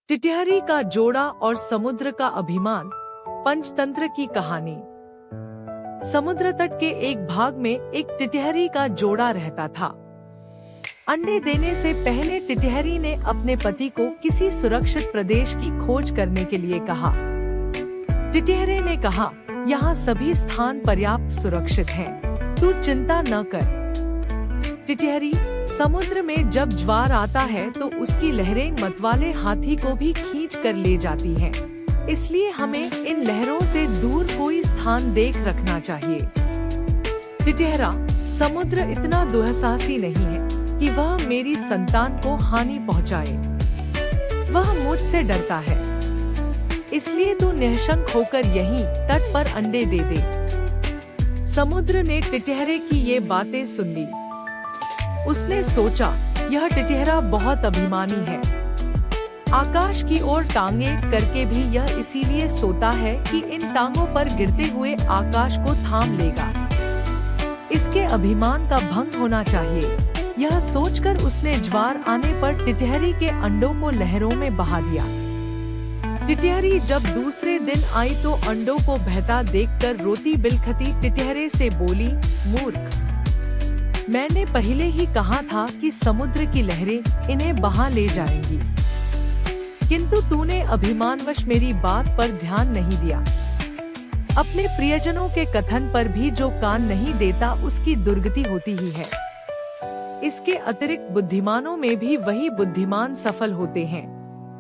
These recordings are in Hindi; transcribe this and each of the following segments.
टिटहरी का जोड़ा और समुद्र का अभिमान। पंचतंत्र की कहानी। समुद्र तट के एक भाग में एक टिटहरी का जोड़ा रहता था। अंडे देने से पहले टिटहरी ने अपने पति को किसी सुरक्षित प्रदेश की खोज करने के लिए कहा। टिटहरे ने कहा, यहाँ सभी स्थान पर्याप्त सुरक्षित हैं, तू चिंता न कर। टिटहरी, समुद्र में जब ज्वार आता है तो उसकी लहरें मतवाले हाथी को भी खींच कर ले जाती हैं। इसलिए हमें इन लहरों से दूर कोई स्थान देख रखना चाहिए। टिटहरा, समुद्र इतना दुस्साहसी नहीं है कि वह मेरी संतान को हानि पहुंचाए। वह मुझसे डरता है, इसलिए तू निःशंक होकर यहीं तट पर अंडे दे दे। समुद्र ने टिटहरे की ये बातें सुन ली। उसने सोचा, यह टिटहरा बहुत अभिमानी है। आकाश की ओर टांगे करके भी यह इसीलिए सोता है कि इन टांगों पर गिरते हुए आकाश को थाम लेगा। इसके अभिमान का भंग होना चाहिए। यह सोचकर उसने ज्वार आने पर टिटहरी के अंडों को लहरों में बहा दिया। टिटहरी जब दूसरे दिन आई तो अंडों को बहता देखकर रोती बिलखती टिटहरे से बोली, मूर्ख, मैंने पहले ही कहा था कि समुद्र की लहरें इन्हें बहा ले जाएंगी, किंतु तूने अभिमानवश मेरी बात पर ध्यान नहीं दिया। अपने प्रियजनों के कथन पर भी जो कान नहीं देता उसकी दुर्गति होती ही है। इसके अतिरिक्त बुद्धिमानों में भी वही बुद्धिमान सफल होते हैं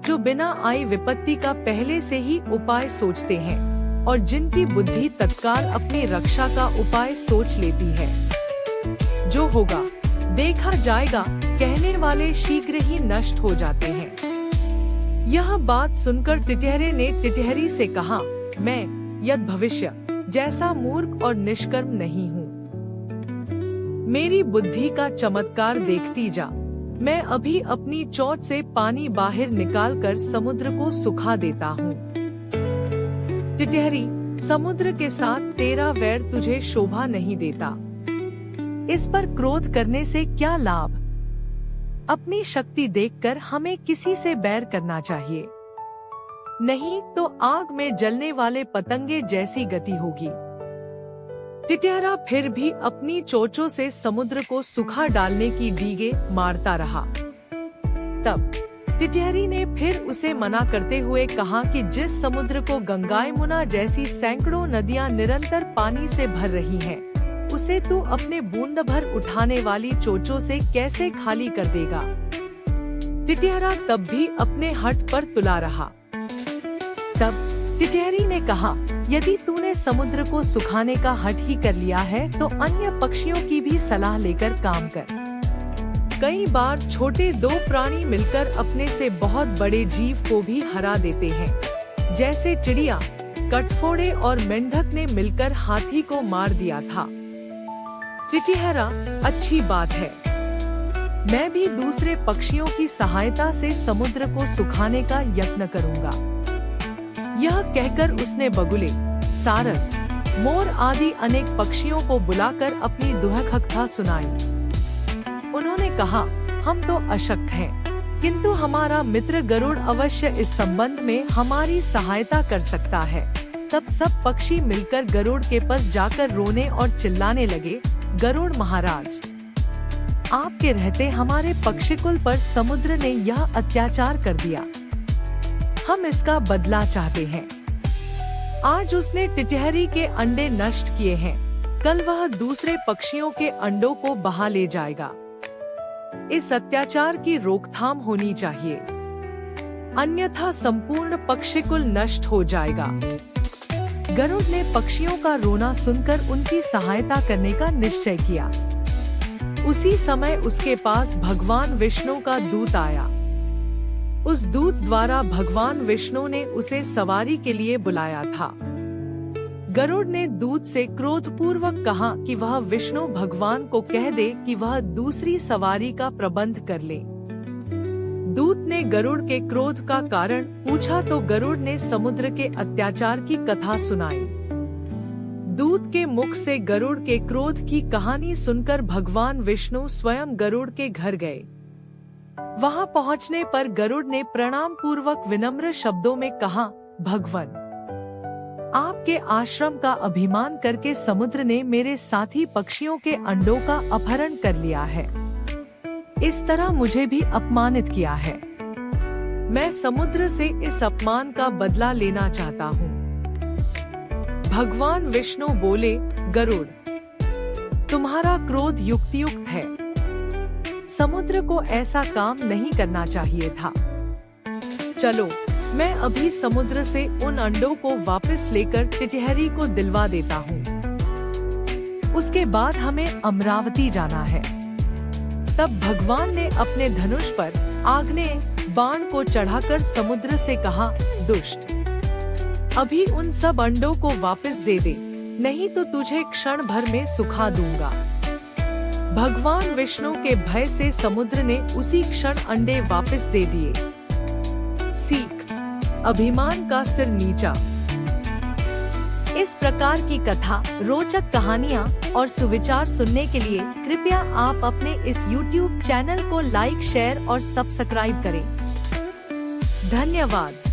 जो बिना आई विपत्ति का पहले से ही उपाय सोचते हैं और जिनकी बुद्धि तत्काल अपनी रक्षा का उपाय सोच लेती है। जो होगा देखा जाएगा कहने वाले शीघ्र ही नष्ट हो जाते हैं। यह बात सुनकर टिटहरे ने टिटहरी से कहा, मैं यद भविष्य जैसा मूर्ख और निष्कर्म नहीं हूँ। मेरी बुद्धि का चमत्कार देखती जा। मैं अभी अपनी चोंच से पानी बाहर निकालकर समुद्र को सुखा देता हूँ। टिटहरी, समुद्र के साथ तेरा वैर तुझे शोभा नहीं देता। इस पर क्रोध करने से क्या लाभ? अपनी शक्ति देखकर हमें किसी से बैर करना चाहिए, नहीं तो आग में जलने वाले पतंगे जैसी गति होगी। टिटहरा फिर भी अपनी चोंचों से समुद्र को सुखा डालने की डीगे मारता रहा। तब टिटहरी ने फिर उसे मना करते हुए कहा कि जिस समुद्र को गंगा यमुना जैसी सैकड़ों नदियां निरंतर पानी से भर रही हैं, उसे तू अपने बूंद भर उठाने वाली चोंचों से कैसे खाली कर देगा? टिटहरा तब भी अपने हठ पर तुला रहा। तब टिटहरी ने कहा, यदि तूने समुद्र को सुखाने का हठ ही कर लिया है तो अन्य पक्षियों की भी सलाह लेकर काम कर। कई बार छोटे दो प्राणी मिलकर अपने से बहुत बड़े जीव को भी हरा देते हैं, जैसे चिड़िया, कटफोड़े और मेंढक ने मिलकर हाथी को मार दिया था। टिटहरा, अच्छी बात है। मैं भी दूसरे पक्षियों की सहायता से समुद्र को सुखाने का यत्न करूंगा। यह कहकर उसने बगुले, सारस, मोर आदि अनेक पक्षियों को बुलाकर अपनी दुहकथा सुनाई। उन्होंने कहा, हम तो अशक्त हैं, किंतु हमारा मित्र गरुड़ अवश्य इस संबंध में हमारी सहायता कर सकता है। तब सब पक्षी मिलकर गरुड़ के पास जाकर रोने और चिल्लाने लगे, गरुड़ महाराज, आपके रहते हमारे पक्षिकुल पर समुद्र ने यह अत्याचार कर दिया। हम इसका बदला चाहते हैं। आज उसने टिटहरी के अंडे नष्ट किए हैं, कल वह दूसरे पक्षियों के अंडों को बहा ले जाएगा। इस अत्याचार की रोकथाम होनी चाहिए, अन्यथा संपूर्ण पक्षिकुल नष्ट हो जाएगा। गरुड़ ने पक्षियों का रोना सुनकर उनकी सहायता करने का निश्चय किया। उसी समय उसके पास भगवान विष्णु का दूत आया। उस दूत द्वारा भगवान विष्णु ने उसे सवारी के लिए बुलाया था। गरुड़ ने दूत से क्रोधपूर्वक कहा कि वह विष्णु भगवान को कह दे कि वह दूसरी सवारी का प्रबंध कर ले। दूत ने गरुड़ के क्रोध का कारण पूछा तो गरुड़ ने समुद्र के अत्याचार की कथा सुनाई। दूत के मुख से गरुड़ के क्रोध की कहानी सुनकर भगवान विष्णु स्वयं गरुड़ के घर गए। वहां पहुंचने पर गरुड़ ने प्रणाम पूर्वक विनम्र शब्दों में कहा, भगवान, आपके आश्रम का अभिमान करके समुद्र ने मेरे साथी पक्षियों के अंडों का अपहरण कर लिया है। इस तरह मुझे भी अपमानित किया है। मैं समुद्र से इस अपमान का बदला लेना चाहता हूँ। भगवान विष्णु बोले, गरुड़, तुम्हारा क्रोध युक्तियुक्त है। समुद्र को ऐसा काम नहीं करना चाहिए था। चलो, मैं अभी समुद्र से उन अंडों को वापस लेकर टिटहरी को दिलवा देता हूँ। उसके बाद हमें अमरावती जाना है। तब भगवान ने अपने धनुष पर आग्नेय बाण को चढ़ाकर समुद्र से कहा, दुष्ट, अभी उन सब अंडों को वापस दे दे, नहीं तो तुझे क्षण भर में सुखा दूंगा। भगवान विष्णु के भय से समुद्र ने उसी क्षण अंडे वापस दे दिए। सीख, अभिमान का सिर नीचा। इस प्रकार की कथा, रोचक कहानियाँ और सुविचार सुनने के लिए कृपया आप अपने इस YouTube चैनल को लाइक, शेयर और सब्सक्राइब करें। धन्यवाद।